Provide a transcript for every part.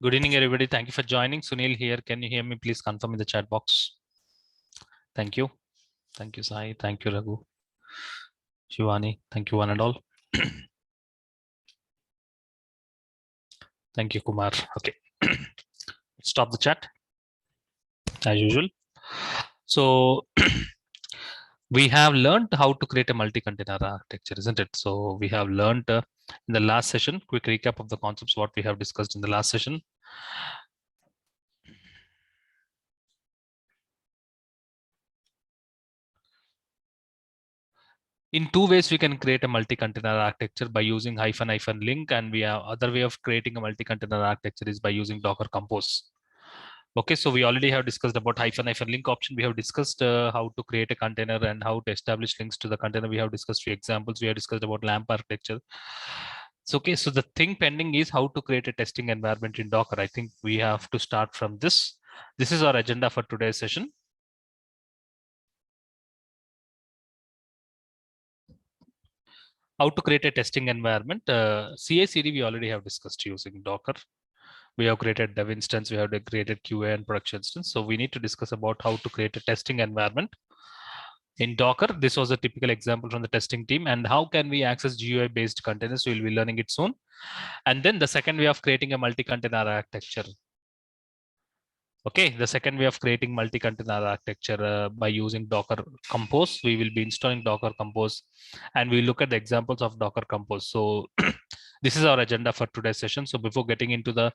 Good evening, everybody. Thank you for joining. Sunil here. Can you hear me? Please confirm in the chat box. Thank you. Thank you, Sai. Thank you, Raghu. Shivani. Thank you, one and all. Thank you, Kumar. Okay. Stop the chat as usual. So we have learned how to create a multi-container architecture, isn't it? So we have learned in the last session, quick recap of the concepts, what we have discussed in the last session. In two ways, we can create a multi-container architecture by using hyphen link, and we have other way of creating a multi-container architecture is by using Docker Compose. Okay, so we already have discussed about hyphen link option. We have discussed how to create a container and how to establish links to the container. We have discussed few examples. We have discussed about LAMP architecture. So, okay, so the thing pending is how to create a testing environment in Docker. I think we have to start from this. This is our agenda for today's session. How to create a testing environment. CI/CD we already have discussed using Docker. We have created dev instance, we have created QA and production instance. So we need to discuss about how to create a testing environment in Docker. This was a typical example from the testing team, and how can we access GUI based containers. We'll be learning it soon. And then the second way of creating a multi-container architecture. Okay, the second way of creating multi-container architecture by using Docker Compose. We will be installing Docker Compose, and we look at the examples of Docker Compose. So this is our agenda for today's session. So before getting into the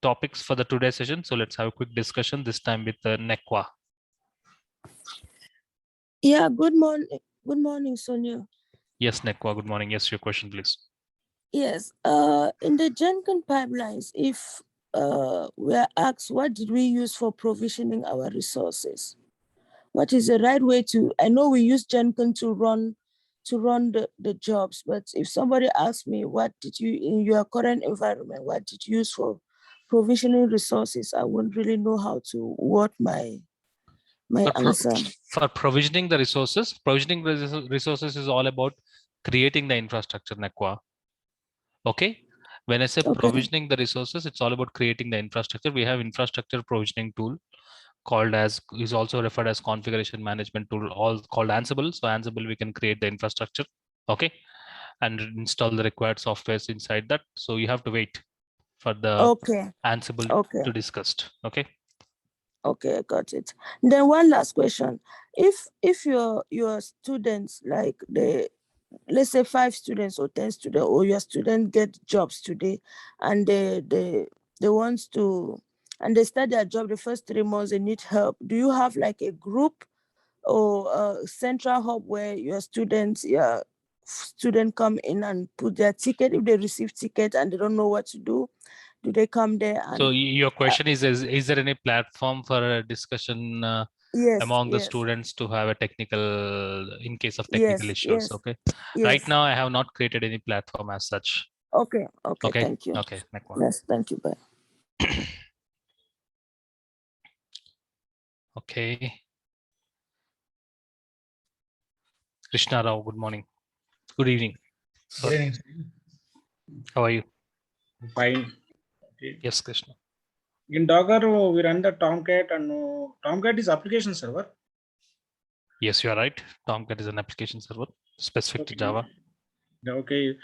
topics for the today's session, so let's have a quick discussion, this time with Nekwa. Yeah, good morning. Good morning, Sonia. Yes, Nekwa, good morning. Yes, your question, please. Yes, in the Jenkins pipelines, if we are asked what did we use for provisioning our resources, what is the right way to? I know we use Jenkins to run the jobs, but if somebody asks me what did you in your current environment, what did you use for provisioning resources, I wouldn't really know how to word my answer. For provisioning the resources, provisioning resources is all about creating the infrastructure, Nekwa. Okay, when I say provisioning the resources, it's all about creating the infrastructure. We have infrastructure provisioning tool called as, is also referred as configuration management tool, all called Ansible. So Ansible, we can create the infrastructure, okay, and install the required softwares inside that. So you have to wait for the Ansible to discussed. Okay. Okay, got it. Then one last question: if your students, like let's say 5 students or 10 students, or your students get jobs today, and they want to, and they start their job the first 3 months, they need help. Do you have like a group or a central hub where your student come in and put their ticket? If they receive ticket and they don't know what to do, do they come there? And so your question is there any platform for a discussion among the students to have a technical, in case of technical issues? Okay, right now I have not created any platform as such. Okay, thank you. Okay, yes, thank you. Bye. Okay, Krishna Rao, good morning. Good evening. Good evening. How are you? Fine. Okay. Yes, Krishna. In Docker, we run the Tomcat, and Tomcat is application server. Yes, you are right. Tomcat is an application server specific to Java. Okay.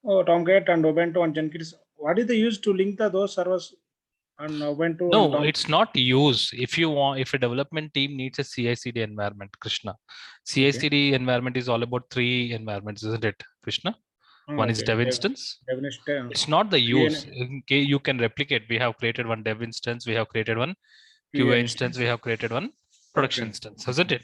Oh, Tomcat and Ubuntu and Jenkins. What is the use to link those servers and Ubuntu? No, it's not use. If you want, if a development team needs a CI/CD environment, Krishna, CI/CD environment is all about 3 environments, isn't it, Krishna? One is dev instance. It's not the use. Okay, you can replicate. We have created one dev instance. We have created one QA instance. We have created one production instance, isn't it?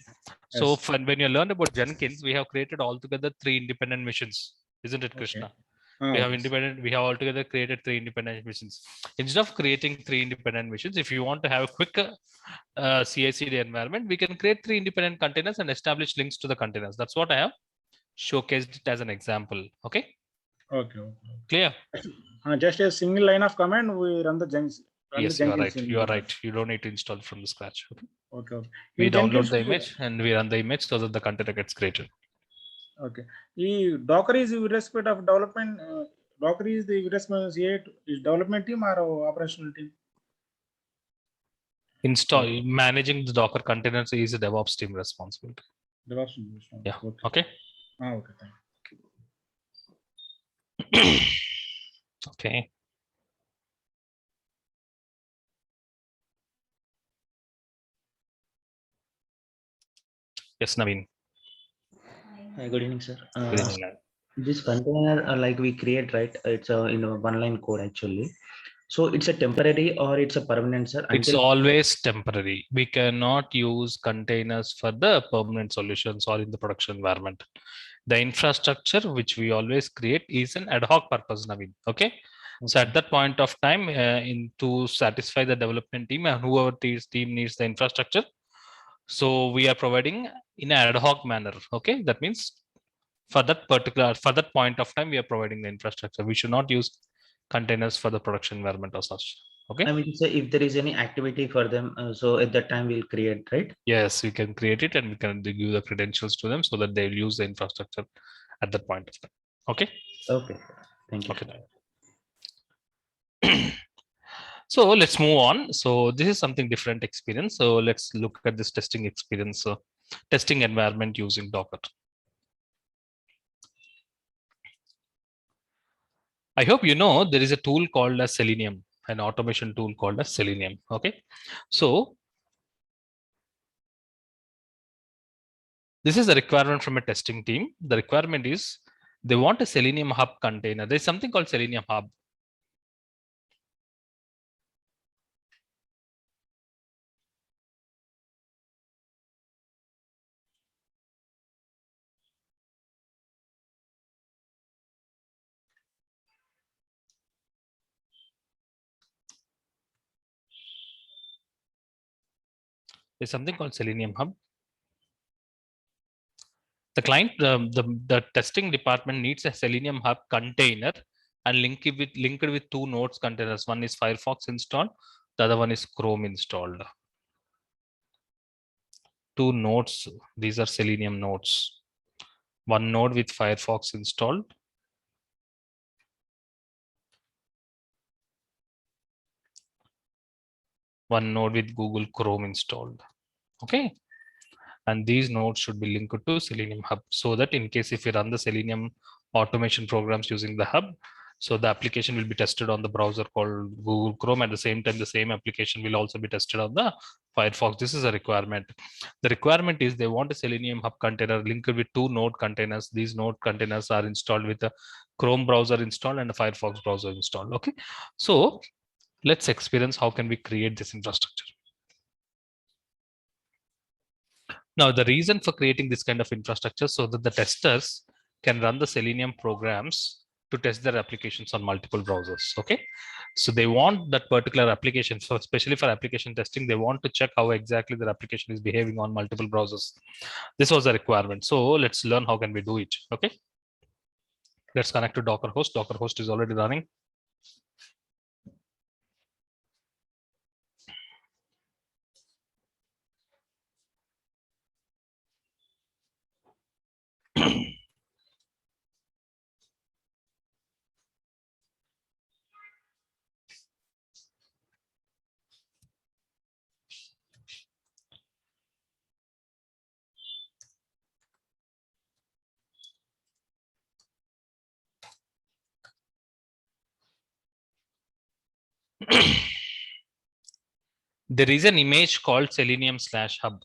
So when you learn about Jenkins, we have created altogether 3 independent missions, isn't it, Krishna? We have altogether created 3 independent missions. Instead of creating 3 independent missions, if you want to have a quicker CI/CD environment, we can create 3 independent containers and establish links to the containers. That's what I have showcased it as an example. Okay. Clear? Just a single line of command, we run the Jenkins. Yes, you are right. You are right. You don't need to install from the scratch. Okay. We download the image and we run the image so that the container gets created. Okay. Docker is irrespective of development. Docker is the CI is development team or operational team? Managing the Docker containers is a DevOps team responsibility. DevOps team. Yeah. Okay. Okay. Okay. Thank you. Okay. Yes, Naveen. Hi, good evening, sir. Good evening, Naveen. This container, like we create, right? It's in a one-line code actually. So it's a temporary or it's a permanent, sir? It's always temporary. We cannot use containers for the permanent solutions or in the production environment. The infrastructure which we always create is an ad hoc purpose, Naveen. Okay. So at that point of time, to satisfy the development team and whoever team needs the infrastructure, so we are providing in an ad hoc manner. Okay, that means for that point of time, we are providing the infrastructure. We should not use containers for the production environment or such. Okay. I mean, say if there is any activity for them, so at that time we'll create, right? Yes, we can create it and we can give the credentials to them so that they'll use the infrastructure at that point of time. Okay. Okay. Thank you. Okay. So let's move on. So this is something different experience. So let's look at this testing experience, testing environment using Docker. I hope you know there is a tool called as Selenium, an automation tool called as Selenium. Okay. So this is a requirement from a testing team. The requirement is they want a Selenium Hub container. There's something called Selenium Hub. There's something called Selenium Hub. The client, the testing department needs a Selenium Hub container and linked with two nodes containers. One is Firefox installed, the other one is Chrome installed. Two nodes, these are Selenium nodes. One node with Firefox installed. One node with Google Chrome installed. Okay. And these nodes should be linked to Selenium Hub so that in case if you run the Selenium automation programs using the hub, so the application will be tested on the browser called Google Chrome. At the same time, the same application will also be tested on the Firefox. This is a requirement. The requirement is they want a Selenium Hub container linked with two node containers. These node containers are installed with a Chrome browser installed and a Firefox browser installed. Okay. So let's experience how can we create this infrastructure. Now, the reason for creating this kind of infrastructure so that the testers can run the Selenium programs to test their applications on multiple browsers. Okay, so they want that particular application, so especially for application testing, they want to check how exactly their application is behaving on multiple browsers. This was a requirement. So let's learn how can we do it. Okay, let's connect to Docker host. Docker host is already running. There is an image called Selenium/hub.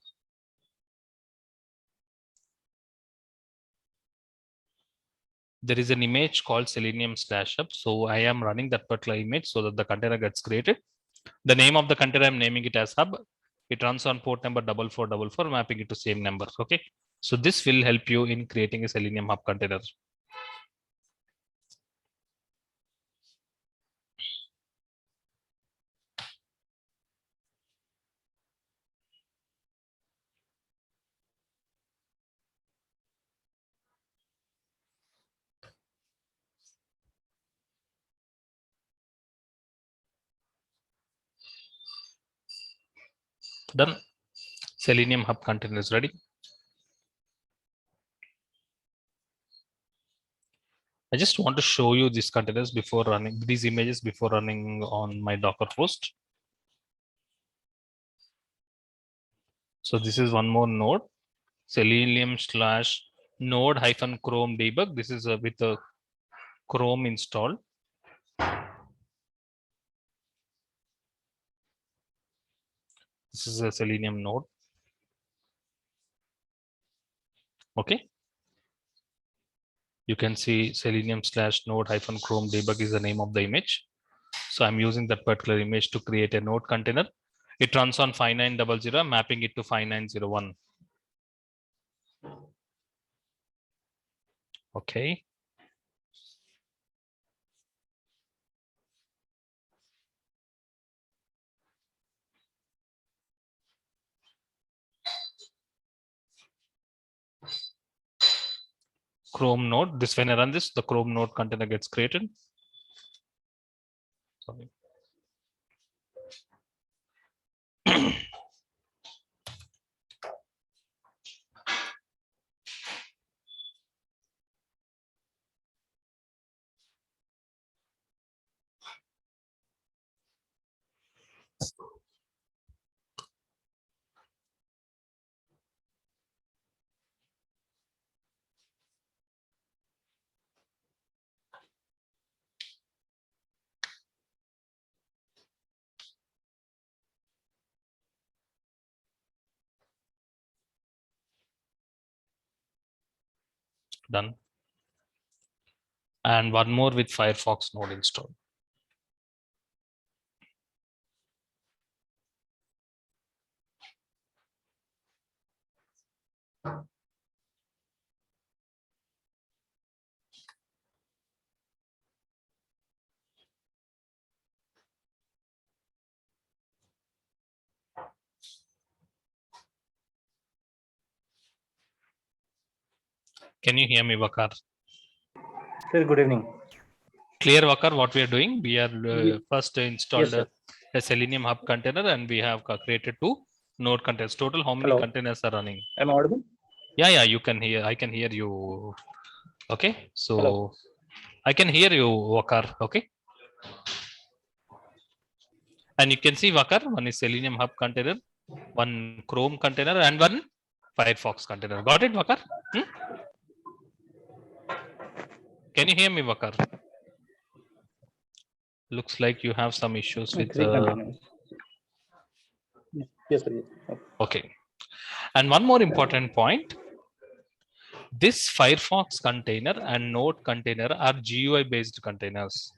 There is an image called Selenium/hub. So I am running that particular image so that the container gets created. The name of the container, I'm naming it as hub. It runs on port number 4444, mapping it to same number. Okay. So this will help you in creating a Selenium Hub container. Done. Selenium Hub container is ready. I just want to show you these containers before running these images before running on my Docker host. So this is one more node, selenium/node-chrome debug. This is with a Chrome installed. This is a Selenium node. Okay. You can see selenium/node-chrome debug is the name of the image. So I'm using that particular image to create a node container. It runs on 5900, mapping it to 5901. Okay. Chrome node. This when I run this, the Chrome node container gets created. Sorry. Done. And one more with Firefox node installed. Can you hear me, Vakar? Sir, good evening. Clear, Vakar, what we are doing? We are first installed Yes, a Selenium hub container and we have created 2 node containers. Total, how many Hello. containers are running? Am I audible? Yeah, you can hear. I can hear you. Okay, so Hello. I can hear you, Vakar. Okay. And you can see, Vakar, one is Selenium hub container, one Chrome container, and one Firefox container. Got it, Vakar? Can you hear me, Vakar? Looks like you have some issues with. Three containers. Yes, sir. Yes. Okay. And one more important point. This Firefox container and Node container are GUI based containers.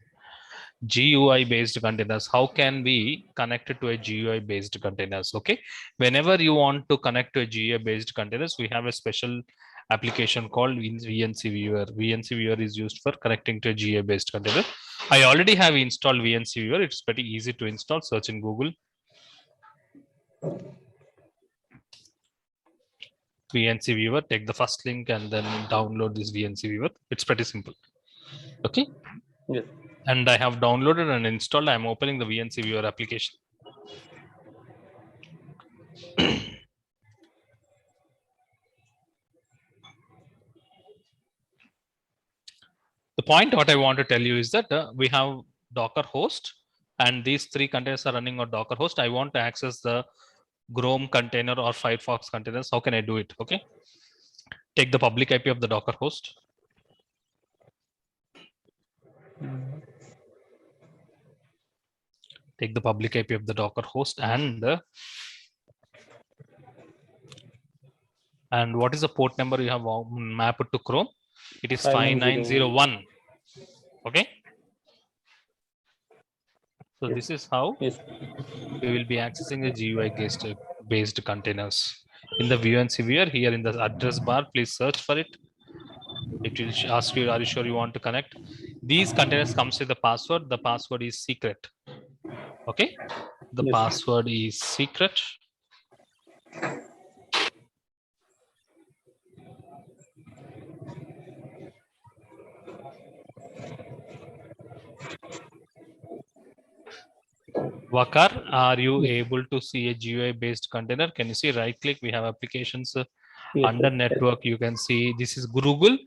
GUI based containers. How can we connect it to a GUI based containers? Okay. Whenever you want to connect to a GUI based containers, we have a special application called VNC Viewer. VNC Viewer is used for connecting to a GUI based container. I already have installed VNC Viewer. It's pretty easy to install. Search in Google. VNC Viewer, take the first link and then download this VNC Viewer. It's pretty simple. Okay. Yes. And I have downloaded and installed. I'm opening the VNC Viewer application. The point what I want to tell you is that we have Docker host and these 3 containers are running on Docker host. I want to access the Chrome container or Firefox containers. How can I do it? Okay. Take the public IP of the Docker host. Take the public IP of the Docker host and what is the port number you have mapped to Chrome? It is 5901. Okay. So this is how we will be accessing the GUI based containers. In the VNC Viewer, here in the address bar, please search for it. It will ask you, are you sure you want to connect? These containers comes with the password. The password is secret. Okay. The password is secret. Vakar, are you able to see a GUI based container? Can you see right click? We have applications under network. You can see this is Google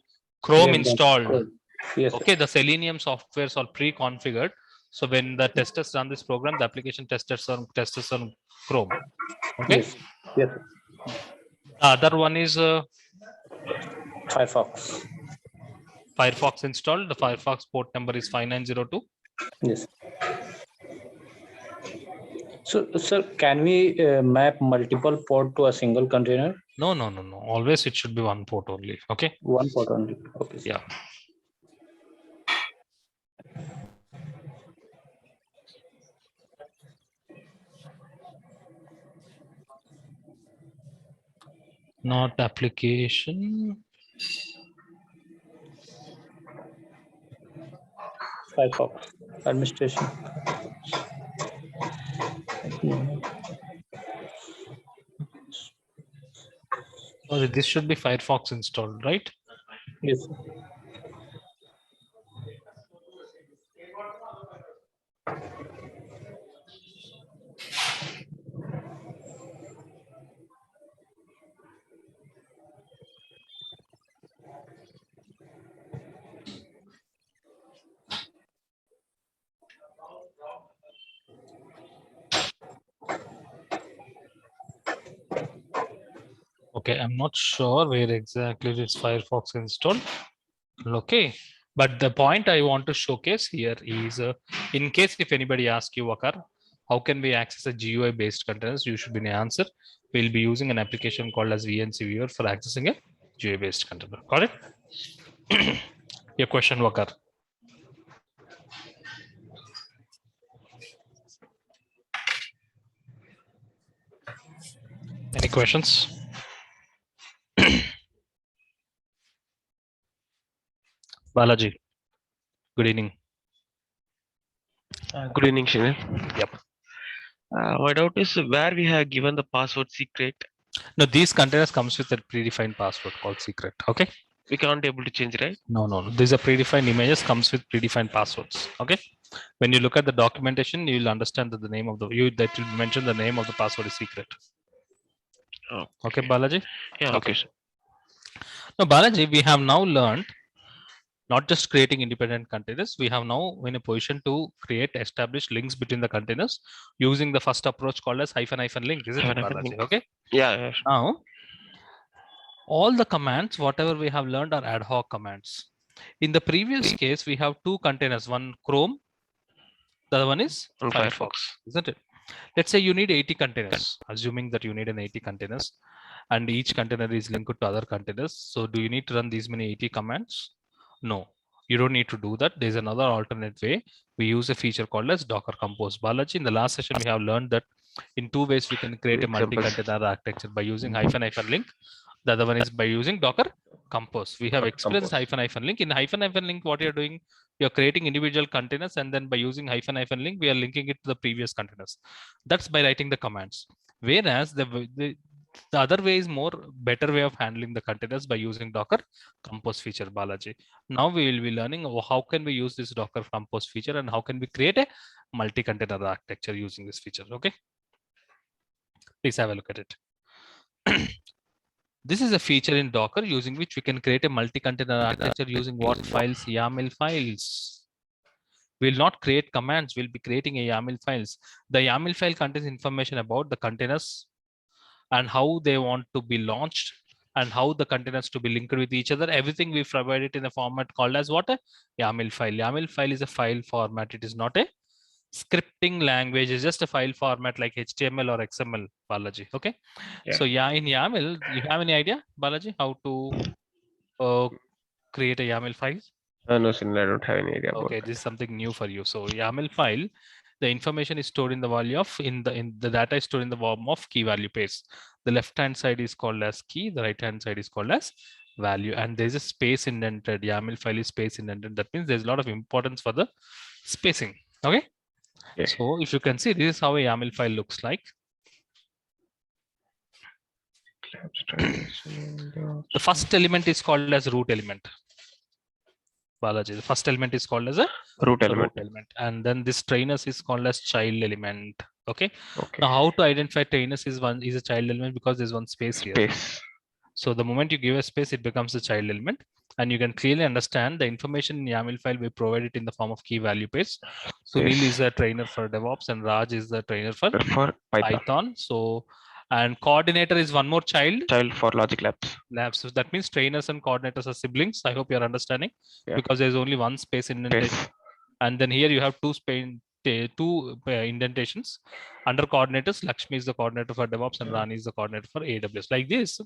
Chrome installed. Yes. Okay, the Selenium softwares are pre-configured. So when the testers run this program, the application testers on Chrome. Okay. Yes. Yes. The other one is Firefox. Firefox installed. The Firefox port number is 5902. Yes. So, sir, can we map multiple port to a single container? No. Always it should be one port only. Okay. One port only. Okay. Sir. Yeah. Not application. Firefox administration. Sorry, this should be Firefox installed, right? Yes. Okay, I'm not sure where exactly this Firefox installed. Okay, but the point I want to showcase here is, in case if anybody asks you, Wakar, how can we access a GUI based containers? You should be an answer. We'll be using an application called as VNC Viewer for accessing a GUI based container. Got it? Your question, Wakar. Any questions? Balaji, good evening. Good evening, Shinil. Yep. My doubt is where we have given the password secret, No, these containers comes with a predefined password called secret. Okay. we can't able to change, right? No. These are predefined images comes with predefined passwords. Okay. When you look at the documentation, you will understand that the name of the that will mention the name of the password is secret. Okay, Balaji. Yeah, okay. Okay. Now, Balaji, we have now learned not just creating independent containers. We have now in a position to establish links between the containers using the first approach called as hyphen link. Isn't it, Hyphen Balaji? link. Okay. Yeah. Now, all the commands, whatever we have learned, are ad hoc commands. In the previous case, we have two containers, one Chrome, the other one is On Firefox, isn't it? Let's say you need 80 containers, assuming that you need an 80 containers, and each container is linked to other containers. So do you need to run these many 80 commands? No, you don't need to do that. There's another alternate way. We use a feature called as Docker Compose. Balaji, in the last session, we have learned that in two ways we can create a Examples. multi-container architecture by using hyphen link. The other one is by using Docker Compose. We have experienced hyphen link. In hyphen link, what you're doing, you're creating individual containers, and then by using hyphen link, we are linking it to the previous containers. That's by writing the commands. Whereas the other way is better way of handling the containers by using Docker Compose feature, Balaji. Now we will be learning how can we use this Docker Compose feature and how can we create a multi-container architecture using this feature. Okay, please have a look at it. This is a feature in Docker using which we can create a multi-container architecture using what files? YAML files. We'll not create commands, we'll be creating a YAML files. The YAML file contains information about the containers and how they want to be launched and how the containers to be linked with each other. Everything we provide it in a format called as what? A YAML file. YAML file is a file format. It is not a scripting language. It's just a file format like HTML or XML, Balaji. Okay. Yeah. So yeah, in YAML, you have any idea, Balaji, how to create a YAML file? No, Shinil, I don't have any idea about Okay, that. this is something new for you. So YAML file, the information is stored in the value of in the data is stored in the form of key value pairs. The left hand side is called as key, the right hand side is called as value, and there's a space indented. YAML file is space indented. That means there's a lot of importance for the spacing. Okay. Yeah. So if you can see, this is how a YAML file looks like. The first element is called as root element. Balaji, the first element is called as a Root element. and then this trainers is called as child element. Okay. Okay. Now how to identify trainers is a child element because there's one space here. Space. So the moment you give a space, it becomes a child element. and you can clearly understand the information in YAML file. We provide it in the form of key value pairs. Sunil is a trainer for DevOps and Raj is the trainer for Python. So, and coordinator is one more child for Logic Labs. So that means trainers and coordinators are siblings. I hope you're understanding, Yeah. because there's only one space indentation. And then here you have two indentations. Under coordinators, Lakshmi is the coordinator for DevOps and Rani is the coordinator for AWS. Like this,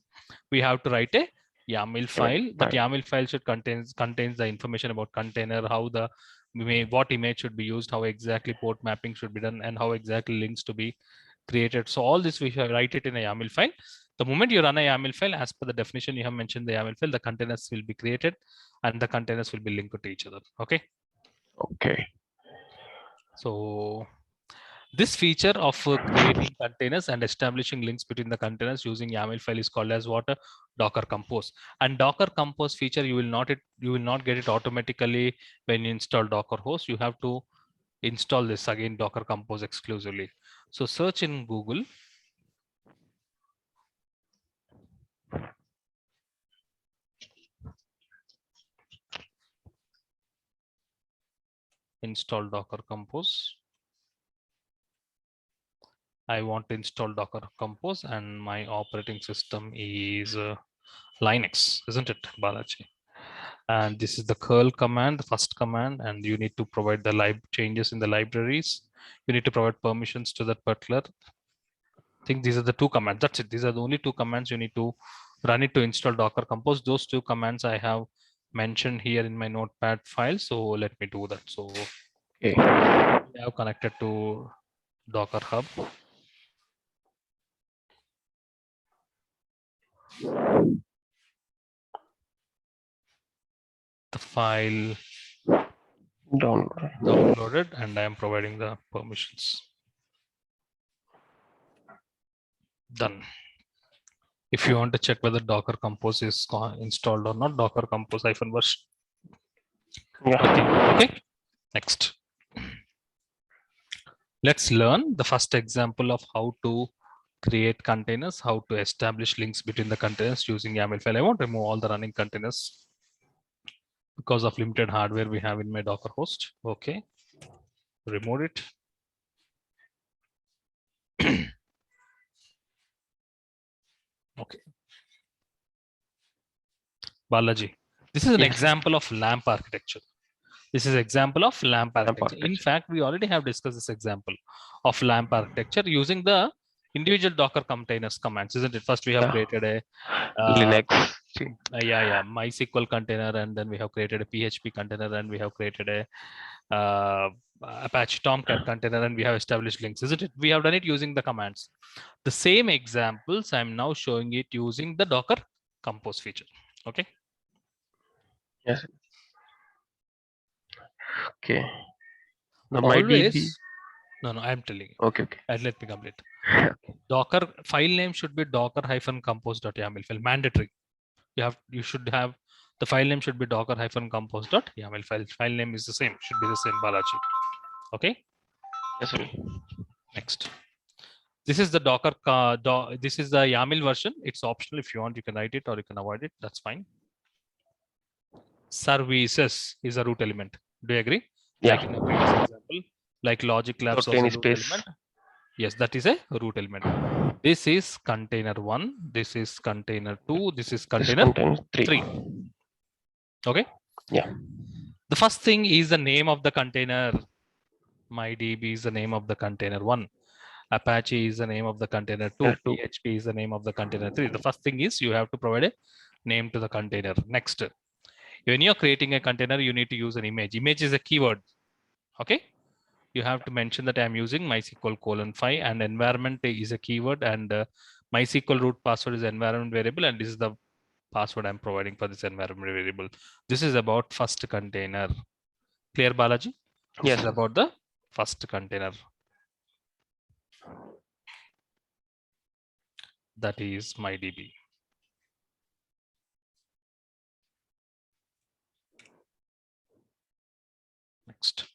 we have to write a YAML file. That YAML file should contains the information about container, how what image should be used, how exactly port mapping should be done, and how exactly links to be created. So all this we shall write it in a YAML file. The moment you run a YAML file, as per the definition you have mentioned the YAML file, the containers will be created and the containers will be linked to each other. Okay. Okay. So this feature of creating containers and establishing links between the containers using YAML file is called as what? Docker Compose. And Docker Compose feature, you will not get it automatically when you install Docker host. You have to install this again, Docker Compose exclusively. So search in Google. Install Docker Compose. I want to install Docker Compose and my operating system is Linux, isn't it, Balaji? And this is the curl command, the first command, and you need to provide the changes in the libraries. You need to provide permissions to that particular. I think these are the two commands. That's it. These are the only two commands you need to run it to install Docker Compose. Those two commands I have mentioned here in my notepad file. So let me do that. So Okay. we have connected to Docker Hub. The file downloaded and I am providing the permissions. Done. If you want to check whether Docker Compose is installed or not, Docker Compose -version. Yeah. Okay. Next. Let's learn the first example of how to create containers, how to establish links between the containers using YAML file. I want to remove all the running containers because of limited hardware we have in my Docker host. Okay. Remove it. Okay. Balaji, this is an example of LAMP architecture. This is example of LAMP architecture. In fact, we already have discussed this example of LAMP architecture using the individual Docker containers commands, isn't it? First, we have created a Linux. MySQL container, and then we have created a PHP container, and we have created a Apache Tomcat container, and we have established links, isn't it? We have done it using the commands. The same examples, I'm now showing it using the Docker Compose feature. Okay. Yes. Okay. Now Always. No, I'm telling you. Okay. Let me complete. Docker file name should be docker-compose.yaml file. Mandatory. You should have the file name should be docker-compose.yaml file. File name is the same. Should be the same, Balaji. Okay. Yes, sir. Next. This is the Docker. This is the YAML version. It's optional. If you want, you can write it or you can avoid it. That's fine. Services is a root element. Do you agree? Yeah. Like in the previous example, like Logic Labs also root element. Yes, that is a root element. This is container 1. This is container 2. This is container 3. Okay. Yeah. The first thing is the name of the container. MyDB is the name of the container 1. Apache is the name of the container 2. PHP is the name of the container 3. The first thing is you have to provide a name to the container. Next. When you're creating a container, you need to use an image. Image is a keyword. Okay. You have to mention that I'm using MySQL:5 and environment is a keyword and MySQL root password is environment variable and this is the password I'm providing for this environment variable. This is about first container. Clear, Balaji? Yes. This is about the first container. That is MyDB. Next.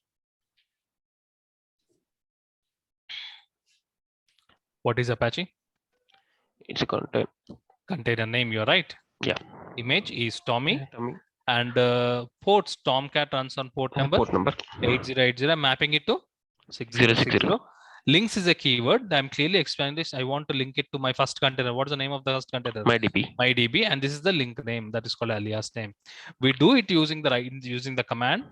What is Apache? It's a container name. You're right. Yeah. Image is Tommy. And ports, Tomcat runs on port number Port number 8080, mapping it to 6060. Links is a keyword. I'm clearly explaining this. I want to link it to my first container. What's the name of the first container? MyDB, and this is the link name that is called alias name. We do it using the command.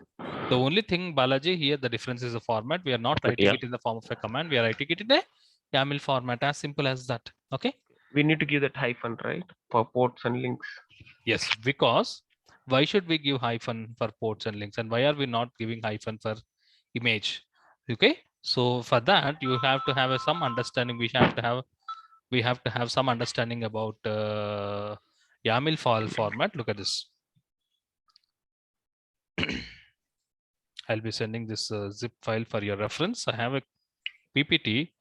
The only thing, Balaji, here the difference is the format. We are not writing it in the form of a command. We are writing it in a YAML format. As simple as that. Okay. We need to give that hyphen, right, for ports and links. Yes, because why should we give hyphen for ports and links, and why are we not giving hyphen for image? Okay, so for that you have to have some understanding. We have to have some understanding about YAML file format. Look at this. I'll be sending this zip file for your reference. I have a PPT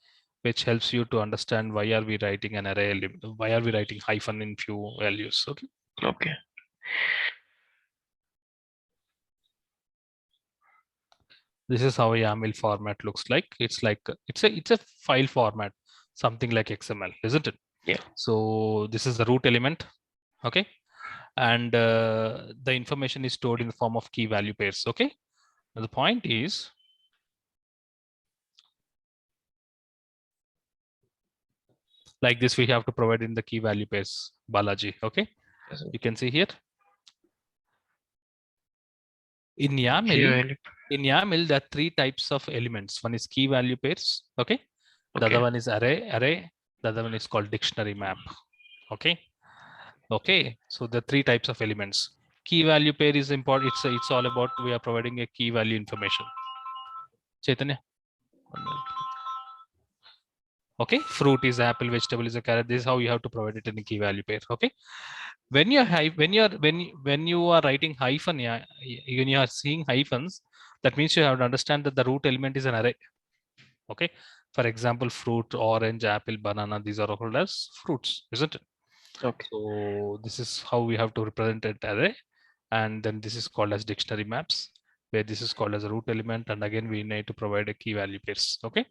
which helps you to understand why are we writing an array element, why are we writing hyphen in few values. Okay. Okay. This is how a YAML format looks like. It's like it's a file format, something like XML, isn't it? Yeah. So this is the root element, okay, and the information is stored in the form of key value pairs. Okay. Now the point is, like this, we have to provide in the key value pairs, Balaji. Okay. Yes, sir. You can see here in YAML, there are three types of elements. One is key value pairs. Okay. The other one is array. The other one is called dictionary map. Okay. Okay. So the three types of elements. Key value pair is important. It's all about we are providing a key value information. Chaitanya. 1 minute. Okay. Fruit is apple, vegetable is a carrot. This is how you have to provide it in a key value pair. Okay. When you are writing hyphen, when you are seeing hyphens, that means you have to understand that the root element is an array. Okay. For example, fruit, orange, apple, banana, these are called as fruits, isn't it? Okay. So this is how we have to represent an array. And then this is called as dictionary maps, where this is called as a root element. And again, we need to provide a key value pairs. Okay.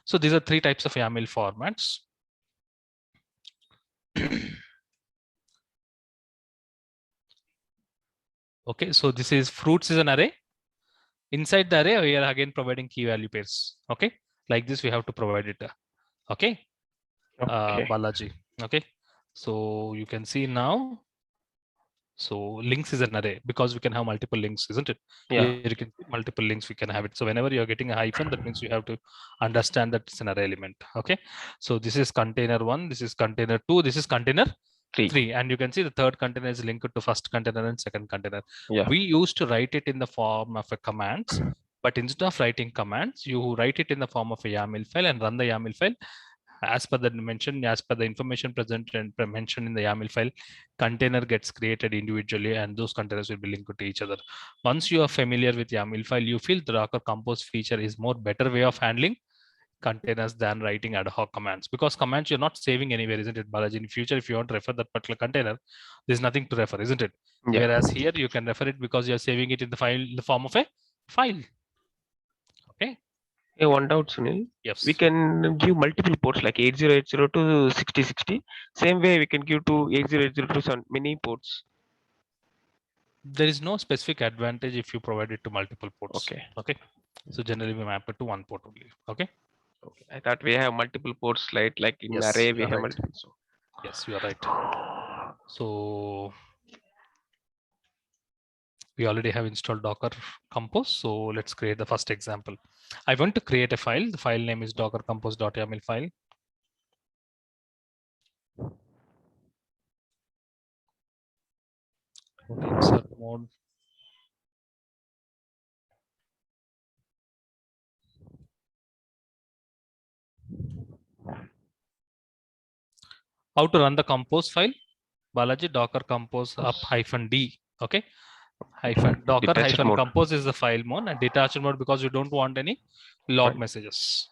So these are three types of YAML formats. Okay. So this is fruits is an array. Inside the array, we are again providing key value pairs. Okay. Like this, we have to provide it. Okay. Balaji. Okay. So you can see now. So links is an array because we can have multiple links, isn't it? Yeah. Here you can see multiple links, we can have it. So whenever you're getting a hyphen, that means you have to understand that it's an array element. Okay. So this is container 1, this is container 2, this is container 3. And you can see the third container is linked to first container and second container. Yeah. We used to write it in the form of a commands, but instead of writing commands, you write it in the form of a YAML file and run the YAML file. As per the information present and mentioned in the YAML file, container gets created individually and those containers will be linked to each other. Once you are familiar with YAML file, you feel the Docker Compose feature is more better way of handling containers than writing ad hoc commands, because commands you're not saving anywhere, isn't it, Balaji? In future, if you want to refer that particular container, there's nothing to refer, isn't it? Yeah. Whereas here you can refer it because you're saving it in the file, in the form of a file. Okay. Hey, one doubt, Sunil. Yes. We can give multiple ports like 8080 to 6060. Same way we can give to 8080 to some many ports. There is no specific advantage if you provide it to multiple ports. Okay. Okay. So generally we map it to one port only. Okay. Okay. I thought we have multiple ports, like in Yes, array we you're have right. multiple. So. Yes, you are right. So we already have installed Docker Compose. So let's create the first example. I want to create a file. The file name is dockercompose.yaml file. Okay, insert mode. How to run the compose file? Balaji, docker compose up -d. Okay. Docker Detached mode. compose is the file mode, and detached mode because you don't want any log messages.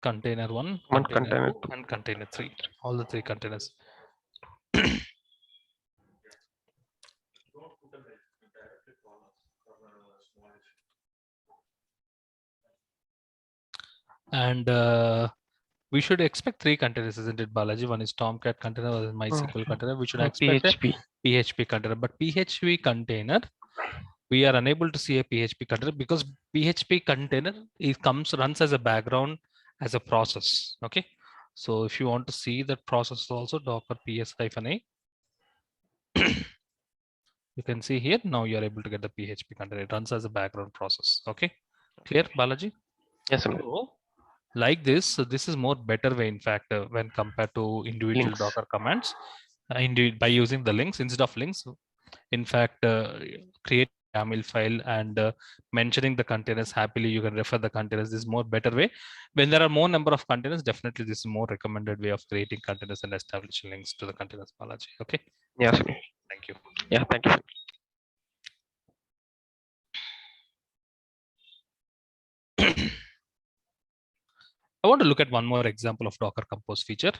Container 1, container 2, and container 3. All the three containers. And we should expect 3 containers, isn't it, Balaji? One is Tomcat container, one is MySQL container. We should expect PHP. a PHP container, but PHP container, we are unable to see a PHP container because PHP container runs as a background as a process. Okay, so if you want to see that process also, Docker ps-a. You can see here now you are able to get the PHP container. It runs as a background process. Okay, clear, Balaji? Yes, sir. So, like this, so this is more better way, in fact, when compared to individual Links. Docker commands. Indeed, by using the links instead of links, in fact, create YAML file and mentioning the containers happily. You can refer the containers. This is more better way. When there are more number of containers, definitely this is more recommended way of creating containers and establishing links to the containers, Balaji. Okay. Yes, sir. Thank you. Yeah, thank you. I want to look at one more example of Docker Compose feature.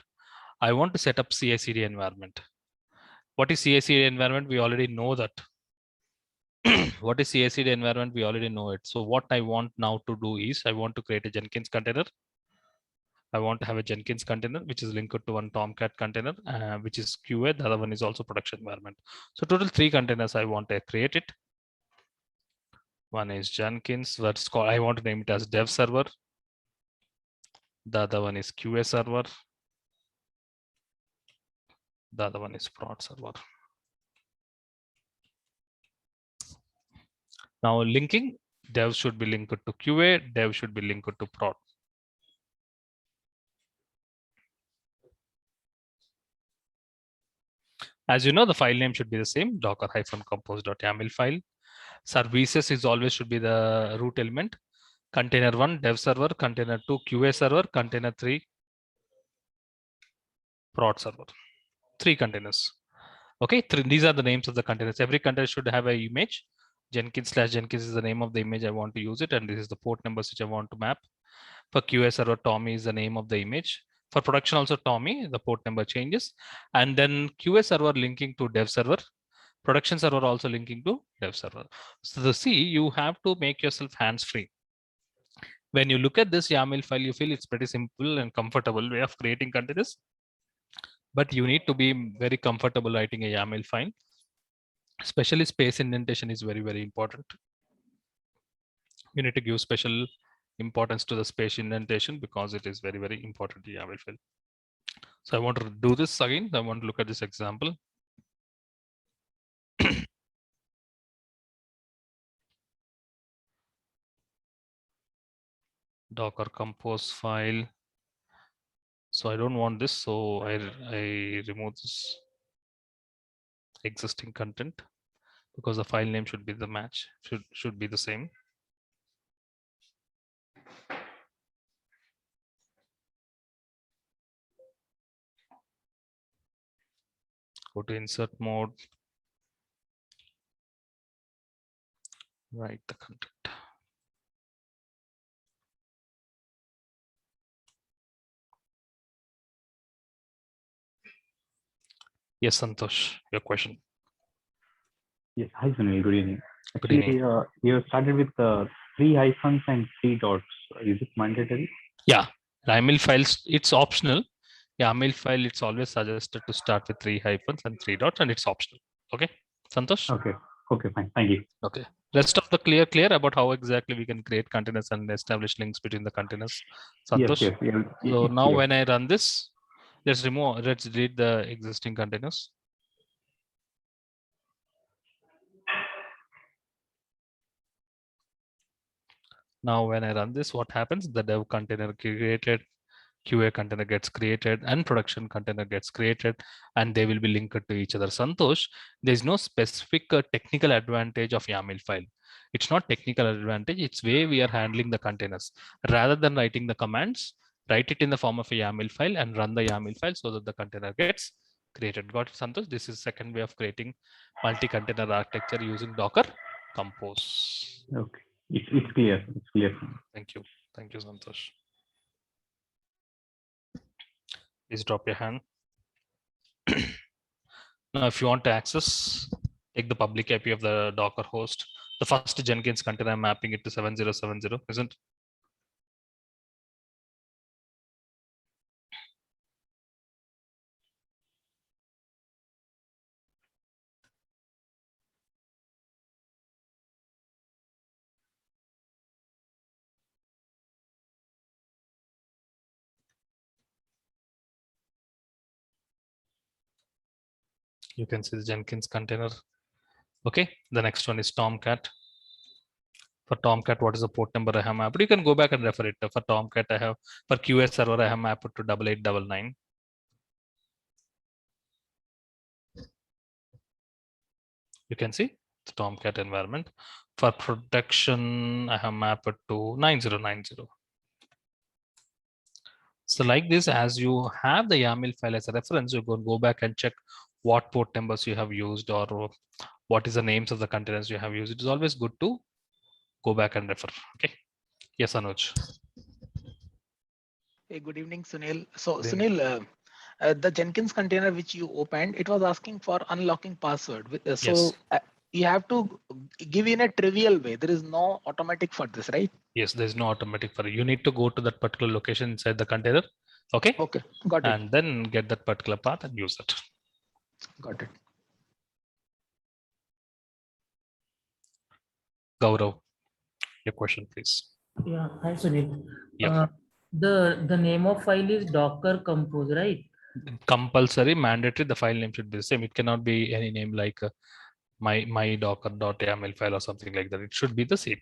I want to set up CI/CD environment. What is CI/CD environment? We already know that. What is CI/CD environment? We already know it. So what I want now to do is I want to create a Jenkins container. I want to have a Jenkins container, which is linked to one Tomcat container, which is QA. The other one is also production environment. So total 3 containers I want to create it. One is Jenkins, what's called, I want to name it as dev server. The other one is QA server. The other one is prod server. Now linking, dev should be linked to QA, dev should be linked to prod. As you know, the file name should be the same, docker-compose.yaml file. Services is always should be the root element. Container 1, dev server, container 2, QA server, container 3, prod server. 3 containers. Okay, these are the names of the containers. Every container should have an image. Jenkins/Jenkins is the name of the image I want to use it, and this is the port numbers which I want to map. For QA server, Tommy is the name of the image. For production also Tommy, the port number changes. And then QA server linking to dev server. Production server also linking to dev server. So you have to make yourself hands-free. When you look at this YAML file, you feel it's pretty simple and comfortable way of creating containers. But you need to be very comfortable writing a YAML file. Especially space indentation is very, very important. You need to give special importance to the space indentation because it is very, very important YAML file. So I want to do this again. I want to look at this example. Docker compose file. So I don't want this. So I remove this existing content because the file name should be the match, should be the same. Go to insert mode. Write the content. Yes, Santosh, your question. Yes, hi Sunil, good evening. Good Actually, evening. you started with 3 hyphens and 3 dots. Is it mandatory? Yeah, YAML files, it's optional. YAML file, it's always suggested to start with 3 hyphens and 3 dots, and it's optional. Okay, Santosh? Okay, okay, fine. Thank you. Okay. Rest of the clear about how exactly we can create containers and establish links between the containers. Santosh? Yes, yes. So now clear. when I run this, let's delete the existing containers. Now when I run this, what happens? The dev container created, QA container gets created, and production container gets created, and they will be linked to each other. Santosh, there is no specific technical advantage of YAML file. It's not technical advantage, it's way we are handling the containers. Rather than writing the commands, write it in the form of a YAML file and run the YAML file so that the container gets created. Got it, Santosh? This is second way of creating multi-container architecture using Docker Compose. Okay, it's clear. It's clear. Thank you. Thank you, Santosh. Please drop your hand. Now, if you want to access, take the public IP of the Docker host. The first Jenkins container, I'm mapping it to 7070, isn't it? You can see the Jenkins container. Okay, the next one is Tomcat. For Tomcat, what is the port number I have mapped? You can go back and refer it. For Tomcat, I have, for QS server, I have mapped to 8899. You can see the Tomcat environment. For production, I have mapped to 9090. So like this, as you have the YAML file as a reference, you can go back and check what port numbers you have used or what is the names of the containers you have used. It is always good to go back and refer. Okay. Yes, Anuj. Hey, good evening, Sunil. So Good evening. Sunil, the Jenkins container which you opened, it was asking for unlocking password. Yes. You have to give in a trivial way. There is no automatic for this, right? Yes, there's no automatic for it. You need to go to that particular location inside the container. Okay. Okay, got it. And then get that particular path and use it. Got it. Gaurav, your question, please. Yeah, hi Sunil. Yeah. The name of file is Docker Compose, right? Compulsory, mandatory, the file name should be the same. It cannot be any name like my docker.yaml file or something like that. It should be the same.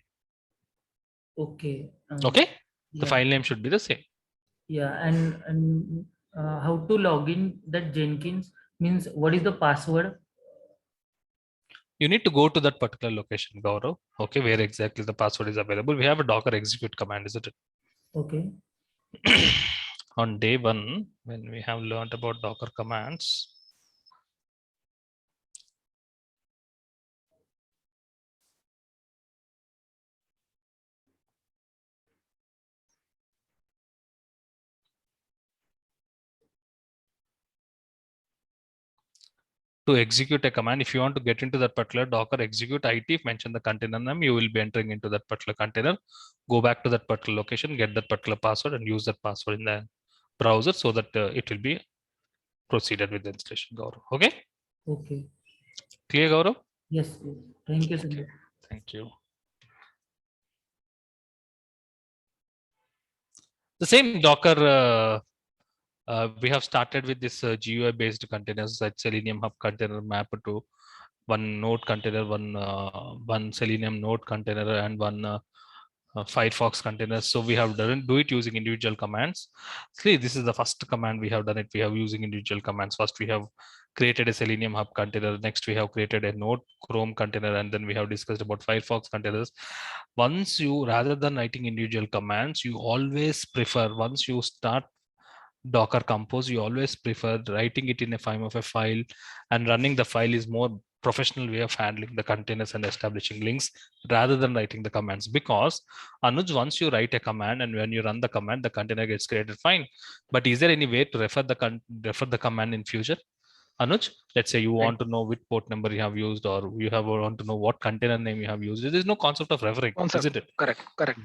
Okay. Okay. The Yeah. file name should be the same. Yeah, and how to log in that Jenkins means what is the password? You need to go to that particular location, Gaurav. Okay, where exactly the password is available. We have a docker execute command, isn't it? Okay. On day one, when we have learned about docker commands, to execute a command, if you want to get into that particular docker execute IT, mention the container name, you will be entering into that particular container. Go back to that particular location, get that particular password and use that password in the browser so that it will be proceeded with the installation, Gaurav. Okay. Okay. Clear, Gaurav? Yes. Thank you, Sunil. Thank you. The same Docker, we have started with this GUI based containers like Selenium Hub container mapped to one node container, one Selenium node container, and one Firefox container. So we have done do it using individual commands. See, this is the first command we have done it. We have using individual commands. First, we have created a Selenium Hub container. Next, we have created a Node Chrome container, and then we have discussed about Firefox containers. Once you, rather than writing individual commands, you always prefer, once you start Docker Compose, you always prefer writing it in a form of a file, and running the file is more professional way of handling the containers and establishing links rather than writing the commands. Because Anuj, once you write a command and when you run the command, the container gets created, fine. But is there any way to refer the command in future? Anuj, let's say you want to know which port number you have used, or you want to know what container name you have used. There is no concept of referring, isn't it? Correct.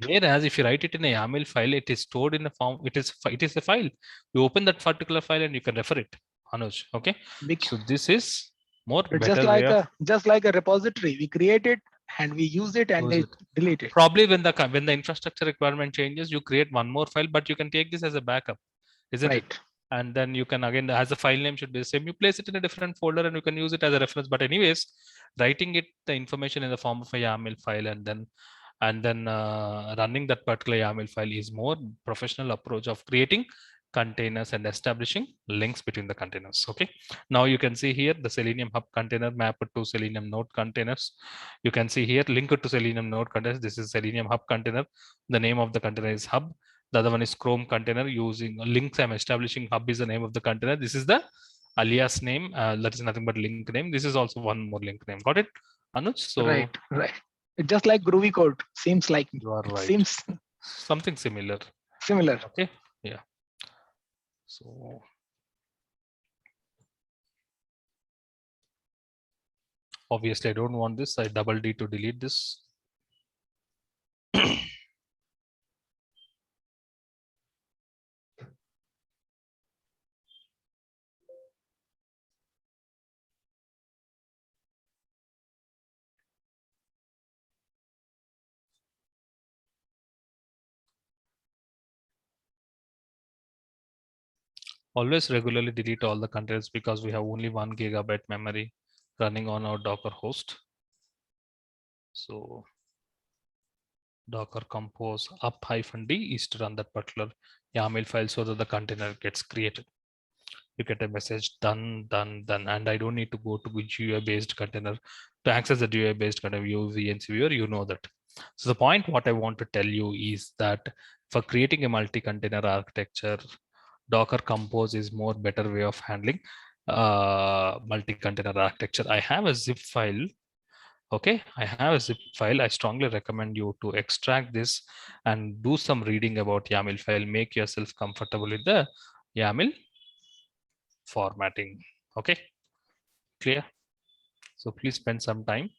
Whereas if you write it in a YAML file, it is stored in a form. It is a file. You open that particular file and you can refer it. Anuj, okay. So this is more better way of just like a repository. We create it and we use it and delete it. Probably when the infrastructure requirement changes, you create one more file, but you can take this as a backup, isn't it? And then you can again, as the file name should be the same, you place it in a different folder and you can use it as a reference. But anyways, writing it, the information in the form of a YAML file and then running that particular YAML file is more professional approach of creating containers and establishing links between the containers. Okay. Now you can see here the Selenium Hub container mapped to Selenium Node containers. You can see here linked to Selenium Node containers. This is Selenium Hub container. The name of the container is Hub. The other one is Chrome container using links. I'm establishing Hub is the name of the container. This is the alias name. That is nothing but link name. This is also one more link name. Got it, Anuj? So right. It's just like Groovy code. Seems like you are right. Seems something similar. Okay. Yeah. So obviously I don't want this. I double D to delete this. Always regularly delete all the containers because we have only 1 GB memory running on our Docker host. So Docker compose up-d is to run that particular YAML file so that the container gets created. You get a message done, and I don't need to go to GUI based container to access the GUI based container view VNC viewer. You know that. So the point what I want to tell you is that for creating a multi-container architecture, Docker Compose is more better way of handling multi-container architecture. I have a zip file. Okay, I have a zip file. I strongly recommend you to extract this and do some reading about YAML file. Make yourself comfortable with the YAML formatting. Okay, clear? So please spend some time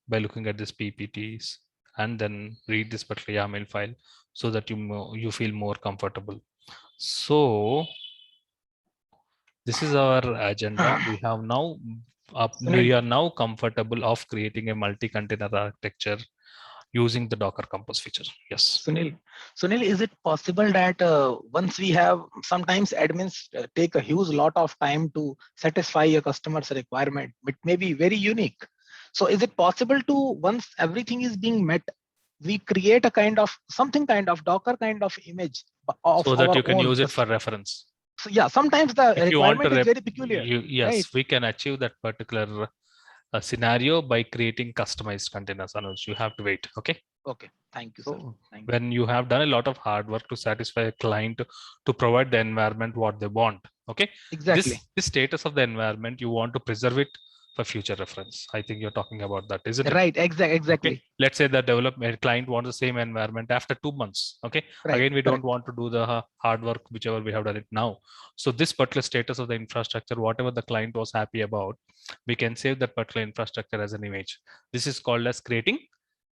by looking at this PPTs and then read this particular YAML file so that you feel more comfortable. So this is our agenda. We have now we are now comfortable of creating a multi-container architecture using the Docker Compose feature. Yes. Sunil, is it possible that once we have, sometimes admins take a huge lot of time to satisfy a customer's requirement, it may be very unique. So is it possible to, once everything is being met, we create a kind of Docker kind of image of so that our you can own use it for reference. So yeah, sometimes the If you want requirement to is very peculiar. yes, right? we can achieve that particular scenario by creating customized containers. Anuj, you have to wait. Okay. Okay. Thank you, sir. Thank you. When you have done a lot of hard work to satisfy a client to provide the environment what they want. Okay. Exactly. This status of the environment, you want to preserve it for future reference. I think you're talking about that, isn't it? Right. Exactly. Okay. Let's say the development client wants the same environment after 2 months. Okay. Right. Again, we don't want to do the hard work, whichever we have done it now. So this particular status of the infrastructure, whatever the client was happy about, we can save that particular infrastructure as an image. This is called as creating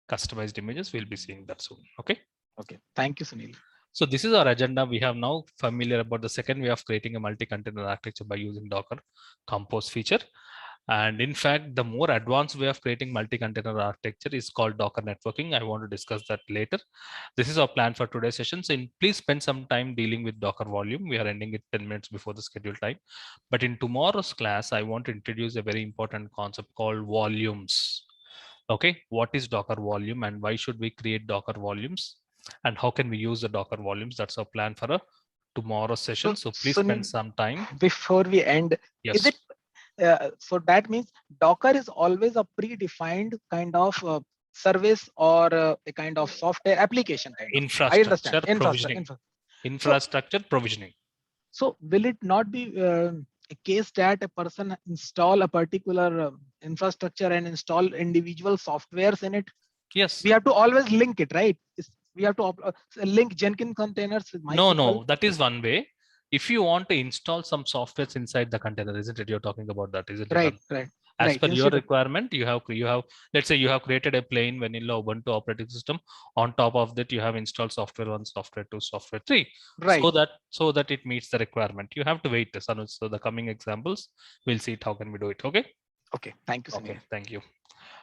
customized images. We'll be seeing that soon. Okay. Okay. Thank you, Sunil. So this is our agenda. We have now familiar about the second way of creating a multi-container architecture by using Docker Compose feature. And in fact, the more advanced way of creating multi-container architecture is called Docker networking. I want to discuss that later. This is our plan for today's session. So please spend some time dealing with Docker volume. We are ending it 10 minutes before the scheduled time. But in tomorrow's class, I want to introduce a very important concept called volumes. Okay, what is Docker volume and why should we create Docker volumes? And how can we use the Docker volumes? That's our plan for a tomorrow's session. So please spend some time. Before we end, yes. Is it so that means Docker is always a predefined kind of service or a kind of software application kind of. Infrastructure provisioning. Infrastructure provisioning. So will it not be a case that a person install a particular infrastructure and install individual softwares in it? Yes. We have to always link it, right? We have to link Jenkins containers with MySQL. No, that is one way. If you want to install some softwares inside the container, isn't it? You're talking about that, isn't it? Right. As per your requirement, you have, let's say you have created a plain vanilla Ubuntu operating system. On top of that, you have installed software 1, software 2, software 3. Right. So that it meets the requirement. You have to wait. So the coming examples, we'll see it. How can we do it? Okay. Okay. Thank you. Sunil. Okay. Thank you.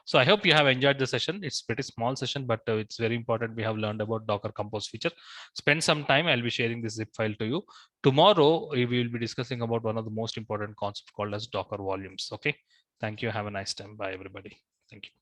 So I hope you have enjoyed the session. It's pretty small session, but it's very important. We have learned about Docker Compose feature. Spend some time. I'll be sharing this zip file to you. Tomorrow, we will be discussing about one of the most important concepts called as Docker volumes. Okay. Thank you. Have a nice time. Bye, everybody. Thank you.